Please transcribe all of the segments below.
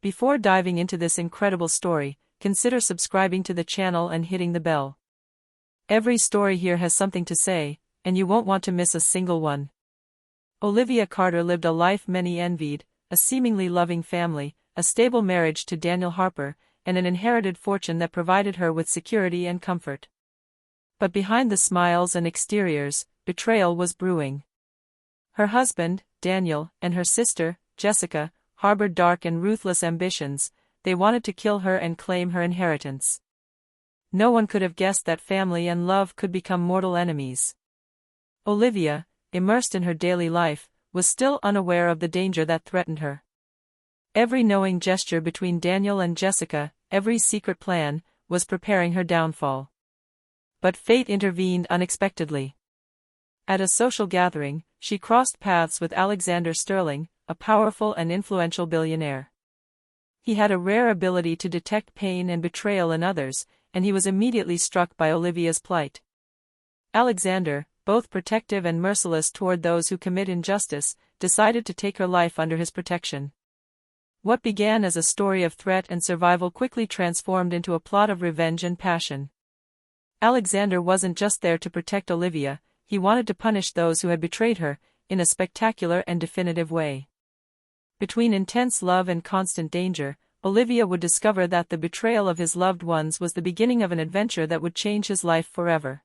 Before diving into this incredible story, consider subscribing to the channel and hitting the bell. Every story here has something to say, and you won't want to miss a single one. Olivia Carter lived a life many envied, a seemingly loving family, a stable marriage to Daniel Harper, and an inherited fortune that provided her with security and comfort. But behind the smiles and exteriors, betrayal was brewing. Her husband, Daniel, and her sister, Jessica, harbored dark and ruthless ambitions. They wanted to kill her and claim her inheritance. No one could have guessed that family and love could become mortal enemies. Olivia, immersed in her daily life, was still unaware of the danger that threatened her. Every knowing gesture between Daniel and Jessica, every secret plan, was preparing her downfall. But fate intervened unexpectedly. At a social gathering, she crossed paths with Alexander Sterling, a powerful and influential billionaire. He had a rare ability to detect pain and betrayal in others, and he was immediately struck by Olivia's plight. Alexander, both protective and merciless toward those who commit injustice, decided to take her life under his protection. What began as a story of threat and survival quickly transformed into a plot of revenge and passion. Alexander wasn't just there to protect Olivia, he wanted to punish those who had betrayed her, in a spectacular and definitive way. Between intense love and constant danger, Olivia would discover that the betrayal of his loved ones was the beginning of an adventure that would change his life forever.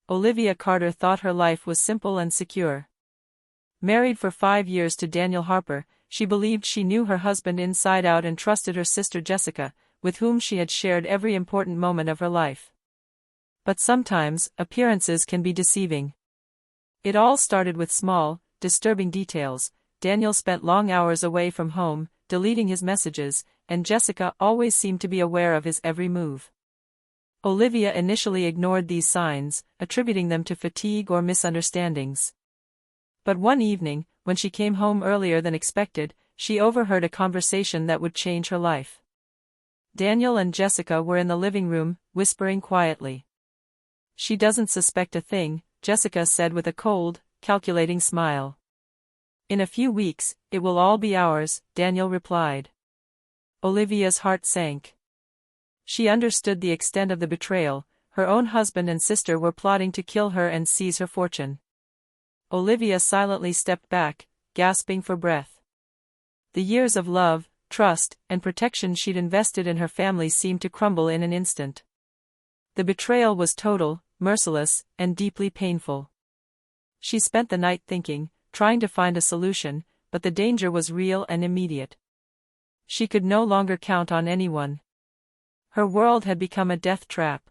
Olivia Carter thought her life was simple and secure. Married for 5 years to Daniel Harper, she believed she knew her husband inside out and trusted her sister Jessica, with whom she had shared every important moment of her life. But sometimes, appearances can be deceiving. It all started with small, disturbing details. Daniel spent long hours away from home, deleting his messages, and Jessica always seemed to be aware of his every move. Olivia initially ignored these signs, attributing them to fatigue or misunderstandings. But one evening, when she came home earlier than expected, she overheard a conversation that would change her life. Daniel and Jessica were in the living room, whispering quietly. "She doesn't suspect a thing," Jessica said with a cold, calculating smile. "In a few weeks, it will all be ours," Daniel replied. Olivia's heart sank. She understood the extent of the betrayal. Her own husband and sister were plotting to kill her and seize her fortune. Olivia silently stepped back, gasping for breath. The years of love, trust, and protection she'd invested in her family seemed to crumble in an instant. The betrayal was total, merciless, and deeply painful. She spent the night thinking, trying to find a solution, but the danger was real and immediate. She could no longer count on anyone. Her world had become a death trap.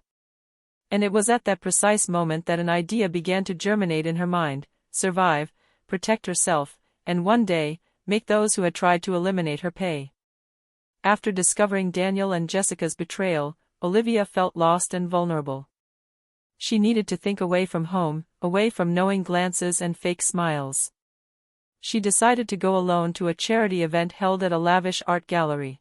And it was at that precise moment that an idea began to germinate in her mind: survive, protect herself, and one day, make those who had tried to eliminate her pay. After discovering Daniel and Jessica's betrayal, Olivia felt lost and vulnerable. She needed to think away from home, away from knowing glances and fake smiles. She decided to go alone to a charity event held at a lavish art gallery.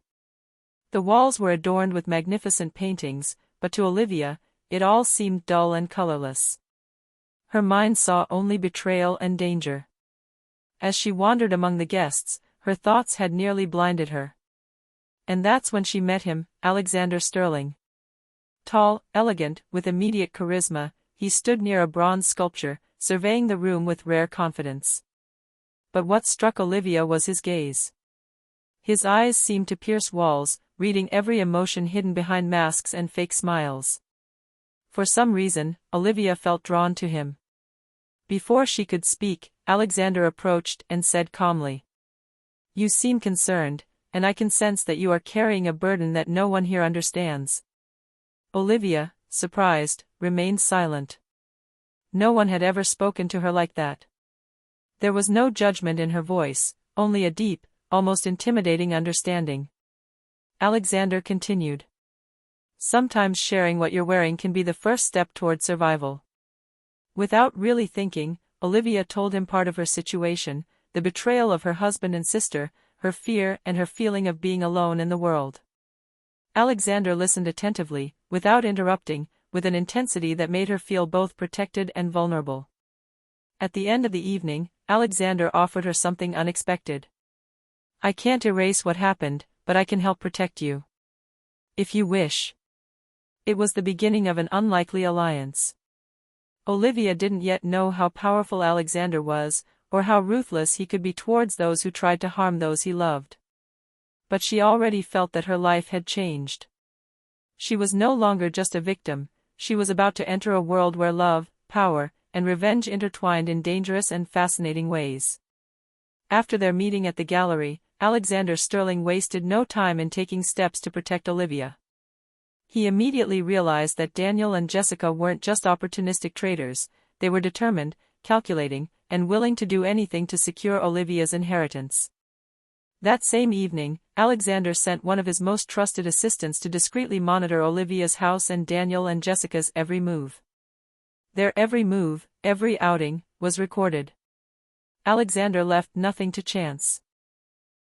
The walls were adorned with magnificent paintings, but to Olivia, it all seemed dull and colorless. Her mind saw only betrayal and danger. As she wandered among the guests, her thoughts had nearly blinded her. And that's when she met him, Alexander Sterling. Tall, elegant, with immediate charisma, he stood near a bronze sculpture, surveying the room with rare confidence. But what struck Olivia was his gaze. His eyes seemed to pierce walls, reading every emotion hidden behind masks and fake smiles. For some reason, Olivia felt drawn to him. Before she could speak, Alexander approached and said calmly, "You seem concerned, and I can sense that you are carrying a burden that no one here understands." Olivia, surprised, remained silent. No one had ever spoken to her like that. There was no judgment in her voice, only a deep, almost intimidating understanding. Alexander continued. "Sometimes sharing what you're wearing can be the first step toward survival." Without really thinking, Olivia told him part of her situation: the betrayal of her husband and sister, her fear and her feeling of being alone in the world. Alexander listened attentively, without interrupting, with an intensity that made her feel both protected and vulnerable. At the end of the evening, Alexander offered her something unexpected. "I can't erase what happened, but I can help protect you. If you wish. It was the beginning of an unlikely alliance. Olivia didn't yet know how powerful Alexander was, or how ruthless he could be towards those who tried to harm those he loved. But she already felt that her life had changed. She was no longer just a victim, she was about to enter a world where love, power, and revenge intertwined in dangerous and fascinating ways. After their meeting at the gallery, Alexander Sterling wasted no time in taking steps to protect Olivia. He immediately realized that Daniel and Jessica weren't just opportunistic traders, they were determined, calculating, and willing to do anything to secure Olivia's inheritance. That same evening, Alexander sent one of his most trusted assistants to discreetly monitor Olivia's house and Daniel and Jessica's every move. Their every move, every outing, was recorded. Alexander left nothing to chance.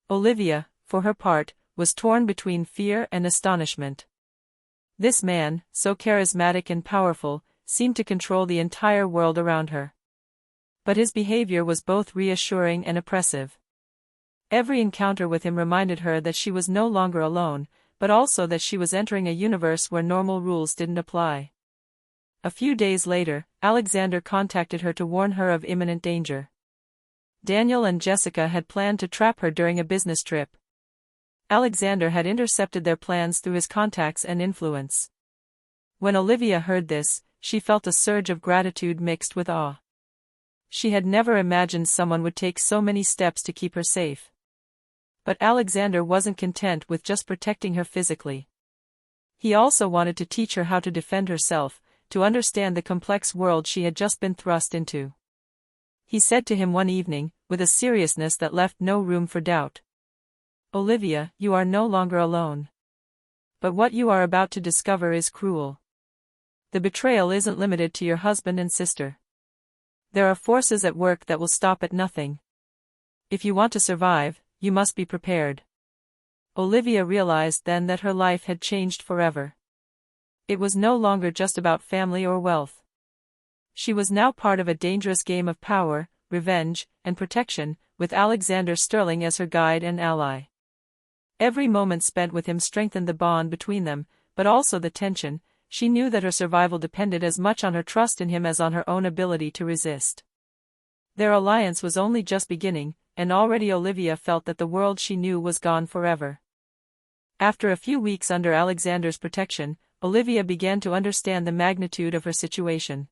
Olivia, for her part, was torn between fear and astonishment. This man, so charismatic and powerful, seemed to control the entire world around her. But his behavior was both reassuring and oppressive. Every encounter with him reminded her that she was no longer alone, but also that she was entering a universe where normal rules didn't apply. A few days later, Alexander contacted her to warn her of imminent danger. Daniel and Jessica had planned to trap her during a business trip. Alexander had intercepted their plans through his contacts and influence. When Olivia heard this, she felt a surge of gratitude mixed with awe. She had never imagined someone would take so many steps to keep her safe. But Alexander wasn't content with just protecting her physically. He also wanted to teach her how to defend herself, to understand the complex world she had just been thrust into. He said to him one evening, with a seriousness that left no room for doubt, "Olivia, you are no longer alone. But what you are about to discover is cruel. The betrayal isn't limited to your husband and sister. There are forces at work that will stop at nothing. If you want to survive, you must be prepared." Olivia realized then that her life had changed forever. It was no longer just about family or wealth. She was now part of a dangerous game of power, revenge, and protection, with Alexander Sterling as her guide and ally. Every moment spent with him strengthened the bond between them, but also the tension. She knew that her survival depended as much on her trust in him as on her own ability to resist. Their alliance was only just beginning, and already Olivia felt that the world she knew was gone forever. After a few weeks under Alexander's protection, Olivia began to understand the magnitude of her situation.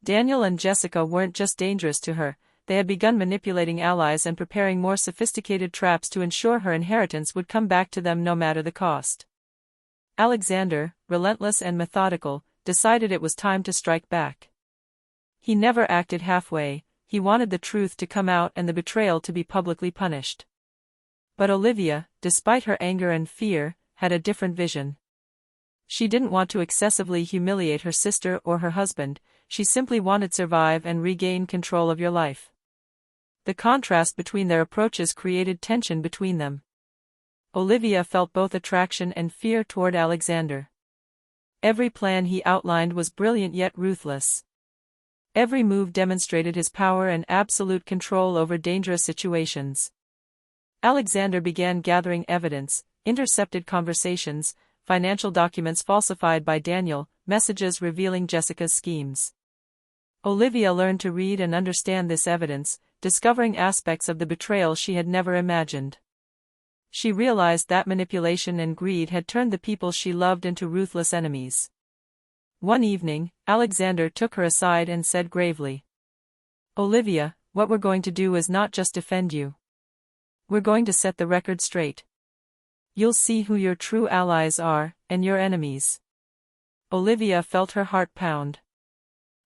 Daniel and Jessica weren't just dangerous to her, they had begun manipulating allies and preparing more sophisticated traps to ensure her inheritance would come back to them no matter the cost. Alexander, relentless and methodical, decided it was time to strike back. He never acted halfway, he wanted the truth to come out and the betrayal to be publicly punished. But Olivia, despite her anger and fear, had a different vision. She didn't want to excessively humiliate her sister or her husband, she simply wanted to survive and regain control of your life. The contrast between their approaches created tension between them. Olivia felt both attraction and fear toward Alexander. Every plan he outlined was brilliant yet ruthless. Every move demonstrated his power and absolute control over dangerous situations. Alexander began gathering evidence, intercepted conversations, financial documents falsified by Daniel, messages revealing Jessica's schemes. Olivia learned to read and understand this evidence, discovering aspects of the betrayal she had never imagined. She realized that manipulation and greed had turned the people she loved into ruthless enemies. One evening, Alexander took her aside and said gravely, "Olivia, what we're going to do is not just defend you. We're going to set the record straight. You'll see who your true allies are, and your enemies." Olivia felt her heart pound.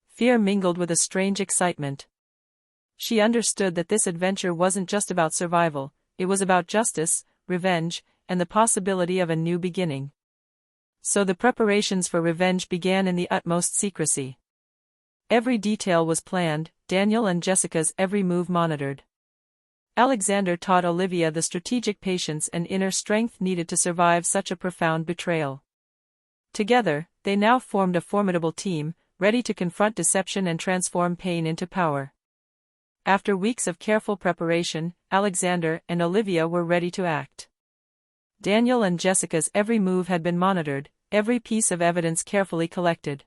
Fear mingled with a strange excitement. She understood that this adventure wasn't just about survival, it was about justice, revenge, and the possibility of a new beginning. So the preparations for revenge began in the utmost secrecy. Every detail was planned, Daniel and Jessica's every move monitored. Alexander taught Olivia the strategic patience and inner strength needed to survive such a profound betrayal. Together, they now formed a formidable team, ready to confront deception and transform pain into power. After weeks of careful preparation, Alexander and Olivia were ready to act. Daniel and Jessica's every move had been monitored, every piece of evidence carefully collected.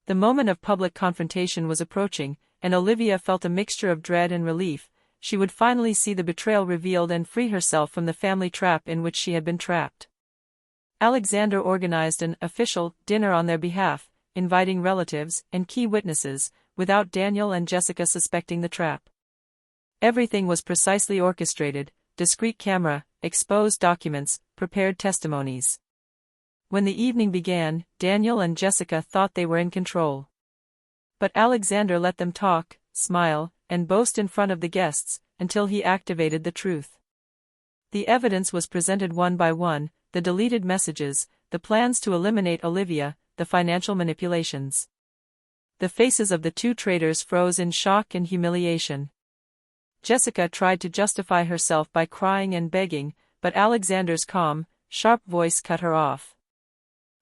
The moment of public confrontation was approaching, and Olivia felt a mixture of dread and relief. She would finally see the betrayal revealed and free herself from the family trap in which she had been trapped. Alexander organized an official dinner on their behalf, inviting relatives and key witnesses, without Daniel and Jessica suspecting the trap. Everything was precisely orchestrated: discreet camera, exposed documents, prepared testimonies. When the evening began, Daniel and Jessica thought they were in control. But Alexander let them talk, smile, and boast in front of the guests, until he activated the truth. The evidence was presented one by one: the deleted messages, the plans to eliminate Olivia, the financial manipulations. The faces of the two traitors froze in shock and humiliation. Jessica tried to justify herself by crying and begging, but Alexander's calm, sharp voice cut her off.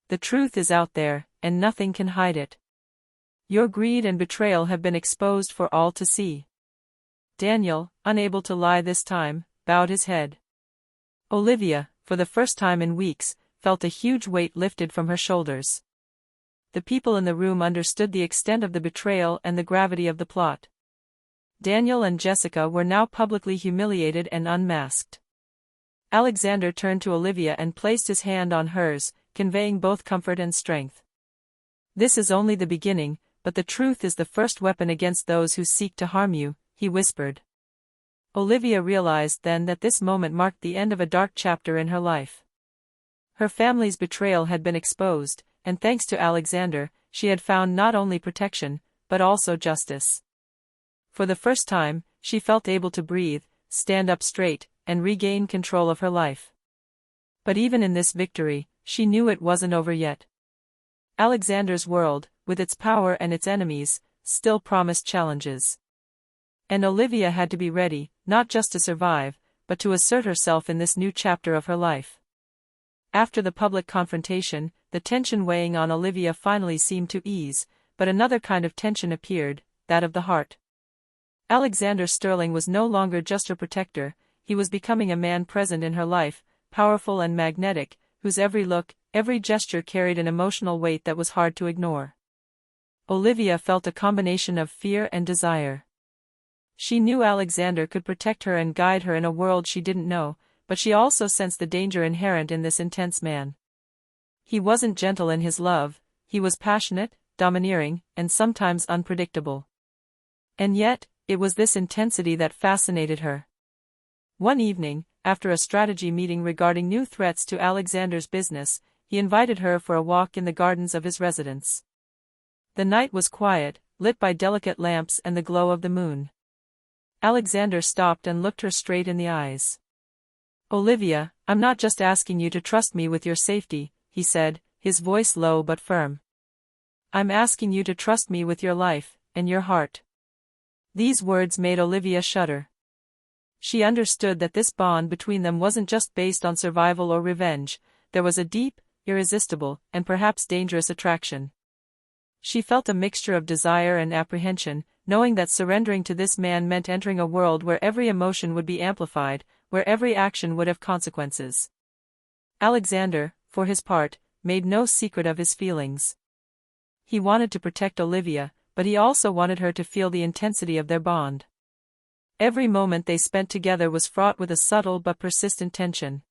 The truth is out there, and nothing can hide it. Your greed and betrayal have been exposed for all to see. Daniel, unable to lie this time, bowed his head. Olivia, for the first time in weeks, felt a huge weight lifted from her shoulders. The people in the room understood the extent of the betrayal and the gravity of the plot. Daniel and Jessica were now publicly humiliated and unmasked. Alexander turned to Olivia and placed his hand on hers, conveying both comfort and strength. This is only the beginning, but the truth is the first weapon against those who seek to harm you, he whispered. Olivia realized then that this moment marked the end of a dark chapter in her life. Her family's betrayal had been exposed, and thanks to Alexander, she had found not only protection, but also justice. For the first time, she felt able to breathe, stand up straight, and regain control of her life. But even in this victory, she knew it wasn't over yet. Alexander's world, with its power and its enemies, still promised challenges. And Olivia had to be ready, not just to survive, but to assert herself in this new chapter of her life. After the public confrontation, the tension weighing on Olivia finally seemed to ease, but another kind of tension appeared, that of the heart. Alexander Sterling was no longer just her protector, he was becoming a man present in her life, powerful and magnetic, whose every look, every gesture carried an emotional weight that was hard to ignore. Olivia felt a combination of fear and desire. She knew Alexander could protect her and guide her in a world she didn't know, but she also sensed the danger inherent in this intense man. He wasn't gentle in his love, he was passionate, domineering, and sometimes unpredictable. And yet, it was this intensity that fascinated her. One evening, after a strategy meeting regarding new threats to Alexander's business, he invited her for a walk in the gardens of his residence. The night was quiet, lit by delicate lamps and the glow of the moon. Alexander stopped and looked her straight in the eyes. "Olivia, I'm not just asking you to trust me with your safety," he said, his voice low but firm. "I'm asking you to trust me with your life, and your heart." These words made Olivia shudder. She understood that this bond between them wasn't just based on survival or revenge, there was a deep, irresistible, and perhaps dangerous attraction. She felt a mixture of desire and apprehension, knowing that surrendering to this man meant entering a world where every emotion would be amplified, where every action would have consequences. Alexander, for his part, made no secret of his feelings. He wanted to protect Olivia, but he also wanted her to feel the intensity of their bond. Every moment they spent together was fraught with a subtle but persistent tension.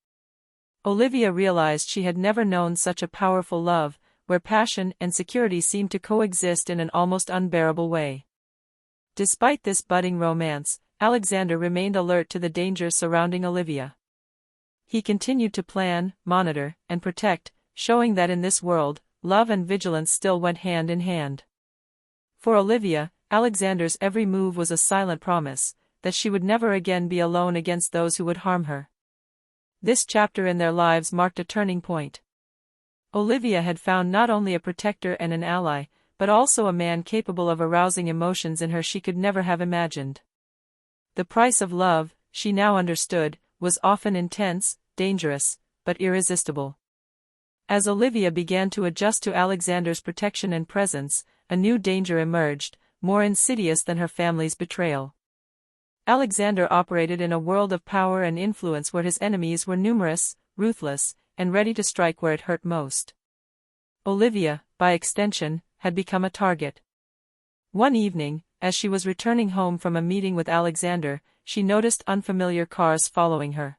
Olivia realized she had never known such a powerful love, where passion and security seemed to coexist in an almost unbearable way. Despite this budding romance, Alexander remained alert to the dangers surrounding Olivia. He continued to plan, monitor, and protect, showing that in this world, love and vigilance still went hand in hand. For Olivia, Alexander's every move was a silent promise that she would never again be alone against those who would harm her. This chapter in their lives marked a turning point. Olivia had found not only a protector and an ally, but also a man capable of arousing emotions in her she could never have imagined. The price of love, she now understood, was often intense, dangerous, but irresistible. As Olivia began to adjust to Alexander's protection and presence, a new danger emerged, more insidious than her family's betrayal. Alexander operated in a world of power and influence where his enemies were numerous, ruthless, and ready to strike where it hurt most. Olivia, by extension, had become a target. One evening, as she was returning home from a meeting with Alexander, she noticed unfamiliar cars following her.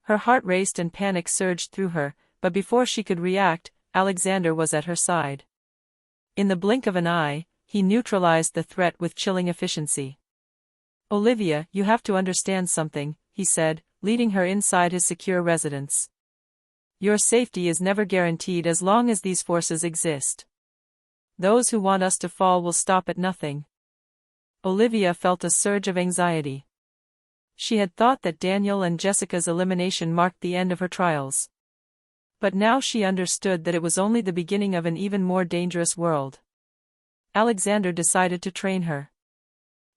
Her heart raced and panic surged through her, but before she could react, Alexander was at her side. In the blink of an eye, he neutralized the threat with chilling efficiency. "Olivia, you have to understand something," he said, leading her inside his secure residence. "Your safety is never guaranteed as long as these forces exist. Those who want us to fall will stop at nothing." Olivia felt a surge of anxiety. She had thought that Daniel and Jessica's elimination marked the end of her trials. But now she understood that it was only the beginning of an even more dangerous world. Alexander decided to train her.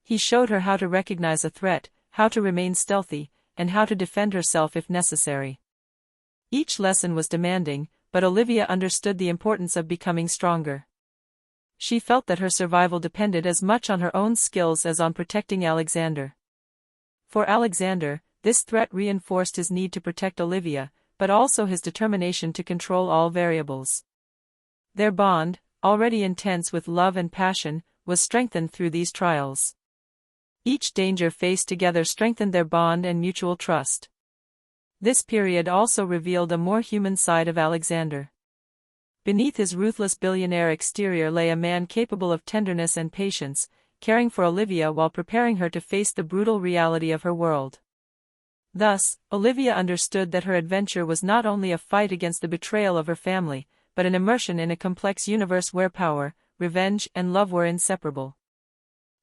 He showed her how to recognize a threat, how to remain stealthy, and how to defend herself if necessary. Each lesson was demanding, but Olivia understood the importance of becoming stronger. She felt that her survival depended as much on her own skills as on protecting Alexander. For Alexander, this threat reinforced his need to protect Olivia, but also his determination to control all variables. Their bond, already intense with love and passion, was strengthened through these trials. Each danger faced together strengthened their bond and mutual trust. This period also revealed a more human side of Alexander. Beneath his ruthless billionaire exterior lay a man capable of tenderness and patience, caring for Olivia while preparing her to face the brutal reality of her world. Thus, Olivia understood that her adventure was not only a fight against the betrayal of her family, but an immersion in a complex universe where power, revenge, and love were inseparable.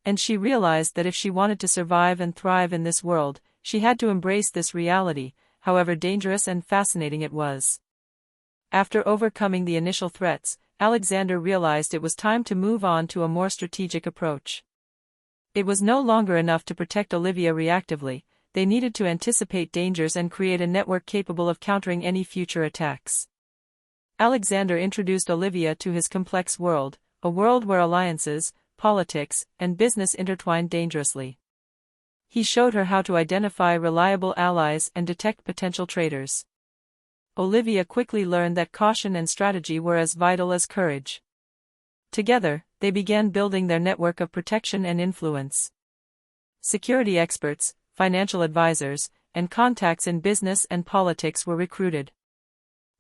And she realized that if she wanted to survive and thrive in this world, she had to embrace this reality, however dangerous and fascinating it was. After overcoming the initial threats, Alexander realized it was time to move on to a more strategic approach. It was no longer enough to protect Olivia reactively, they needed to anticipate dangers and create a network capable of countering any future attacks. Alexander introduced Olivia to his complex world, a world where alliances, politics, and business intertwined dangerously. He showed her how to identify reliable allies and detect potential traitors. Olivia quickly learned that caution and strategy were as vital as courage. Together, they began building their network of protection and influence. Security experts, financial advisors, and contacts in business and politics were recruited.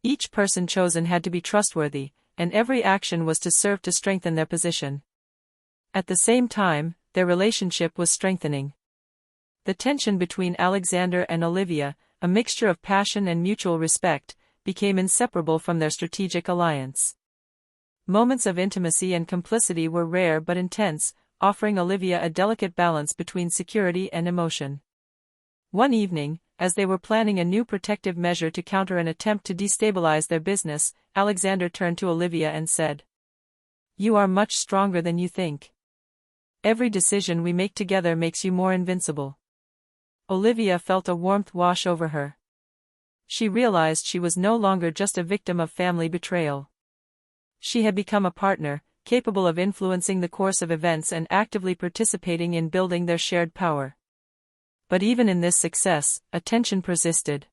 Each person chosen had to be trustworthy, and every action was to serve to strengthen their position. At the same time, their relationship was strengthening. The tension between Alexander and Olivia, a mixture of passion and mutual respect, became inseparable from their strategic alliance. Moments of intimacy and complicity were rare but intense, offering Olivia a delicate balance between security and emotion. One evening, as they were planning a new protective measure to counter an attempt to destabilize their business, Alexander turned to Olivia and said, "You are much stronger than you think. Every decision we make together makes you more invincible." Olivia felt a warmth wash over her. She realized she was no longer just a victim of family betrayal. She had become a partner, capable of influencing the course of events and actively participating in building their shared power. But even in this success, a tension persisted.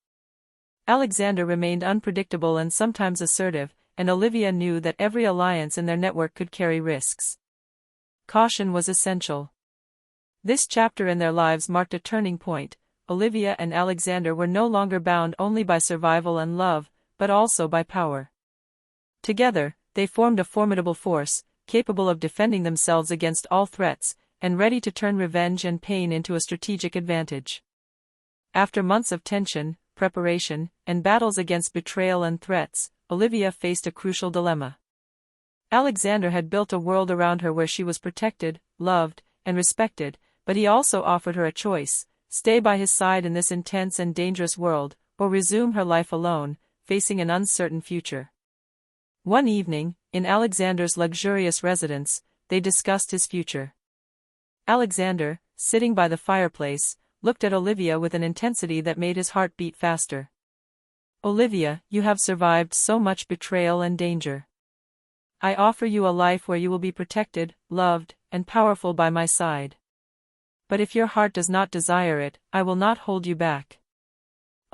Alexander remained unpredictable and sometimes assertive, and Olivia knew that every alliance in their network could carry risks. Caution was essential. This chapter in their lives marked a turning point. Olivia and Alexander were no longer bound only by survival and love, but also by power. Together, they formed a formidable force, capable of defending themselves against all threats, and ready to turn revenge and pain into a strategic advantage. After months of tension, preparation, and battles against betrayal and threats, Olivia faced a crucial dilemma. Alexander had built a world around her where she was protected, loved, and respected, but he also offered her a choice: stay by his side in this intense and dangerous world, or resume her life alone, facing an uncertain future. One evening, in Alexander's luxurious residence, they discussed his future. Alexander, sitting by the fireplace, looked at Olivia with an intensity that made his heart beat faster. "Olivia, you have survived so much betrayal and danger. I offer you a life where you will be protected, loved, and powerful by my side. But if your heart does not desire it, I will not hold you back."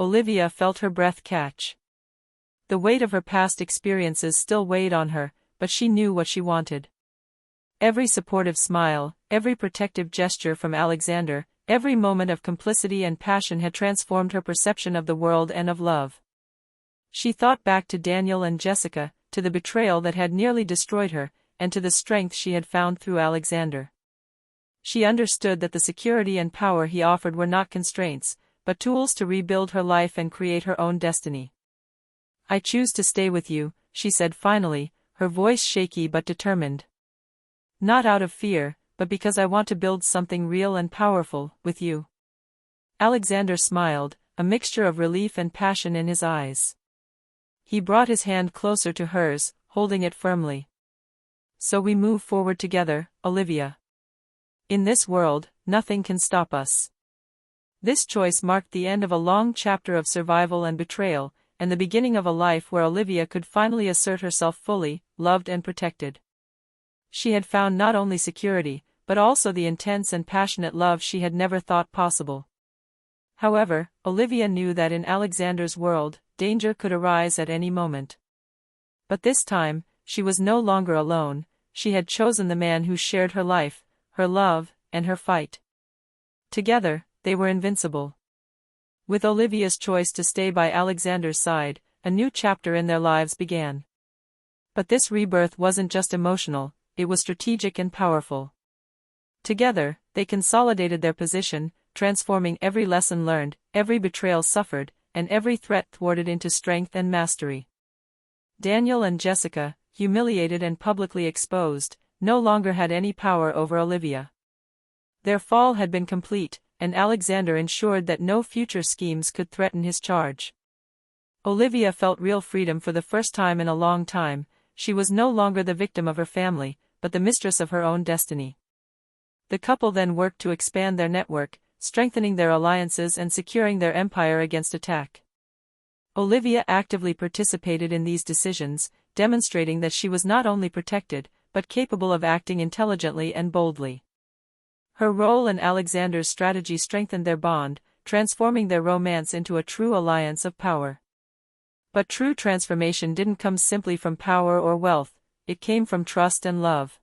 Olivia felt her breath catch. The weight of her past experiences still weighed on her, but she knew what she wanted. Every supportive smile, every protective gesture from Alexander, every moment of complicity and passion had transformed her perception of the world and of love. She thought back to Daniel and Jessica, to the betrayal that had nearly destroyed her, and to the strength she had found through Alexander. She understood that the security and power he offered were not constraints, but tools to rebuild her life and create her own destiny. "I choose to stay with you," she said finally, her voice shaky but determined. "Not out of fear, but because I want to build something real and powerful, with you." Alexander smiled, a mixture of relief and passion in his eyes. He brought his hand closer to hers, holding it firmly. "So we move forward together, Olivia. In this world, nothing can stop us." This choice marked the end of a long chapter of survival and betrayal, and the beginning of a life where Olivia could finally assert herself fully, loved and protected. She had found not only security, but also the intense and passionate love she had never thought possible. However, Olivia knew that in Alexander's world, danger could arise at any moment. But this time, she was no longer alone. She had chosen the man who shared her life, her love, and her fight. Together, they were invincible. With Olivia's choice to stay by Alexander's side, a new chapter in their lives began. But this rebirth wasn't just emotional, it was strategic and powerful. Together, they consolidated their position, transforming every lesson learned, every betrayal suffered, and every threat thwarted into strength and mastery. Daniel and Jessica, humiliated and publicly exposed, no longer had any power over Olivia. Their fall had been complete, and Alexander ensured that no future schemes could threaten his charge. Olivia felt real freedom for the first time in a long time. She was no longer the victim of her family, but the mistress of her own destiny. The couple then worked to expand their network, strengthening their alliances and securing their empire against attack. Olivia actively participated in these decisions, demonstrating that she was not only protected, but capable of acting intelligently and boldly. Her role in Alexander's strategy strengthened their bond, transforming their romance into a true alliance of power. But true transformation didn't come simply from power or wealth, it came from trust and love.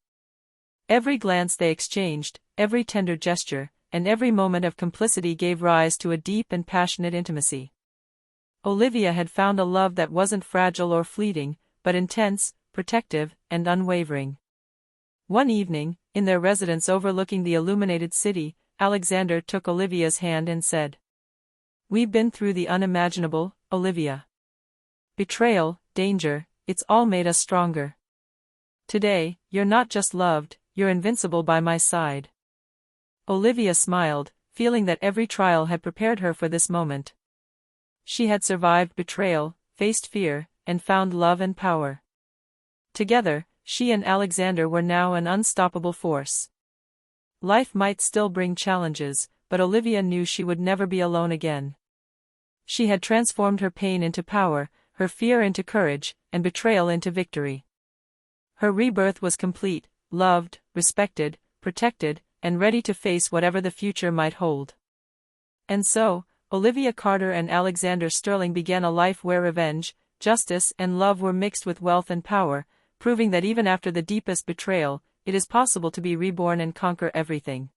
Every glance they exchanged, every tender gesture, and every moment of complicity gave rise to a deep and passionate intimacy. Olivia had found a love that wasn't fragile or fleeting, but intense, protective, and unwavering. One evening, in their residence overlooking the illuminated city, Alexander took Olivia's hand and said, "We've been through the unimaginable, Olivia. Betrayal, danger, it's all made us stronger. Today, you're not just loved, you're invincible by my side." Olivia smiled, feeling that every trial had prepared her for this moment. She had survived betrayal, faced fear, and found love and power. Together, she and Alexander were now an unstoppable force. Life might still bring challenges, but Olivia knew she would never be alone again. She had transformed her pain into power, her fear into courage, and betrayal into victory. Her rebirth was complete, loved, respected, protected, and ready to face whatever the future might hold. And so, Olivia Carter and Alexander Sterling began a life where revenge, justice, and love were mixed with wealth and power, proving that even after the deepest betrayal, it is possible to be reborn and conquer everything.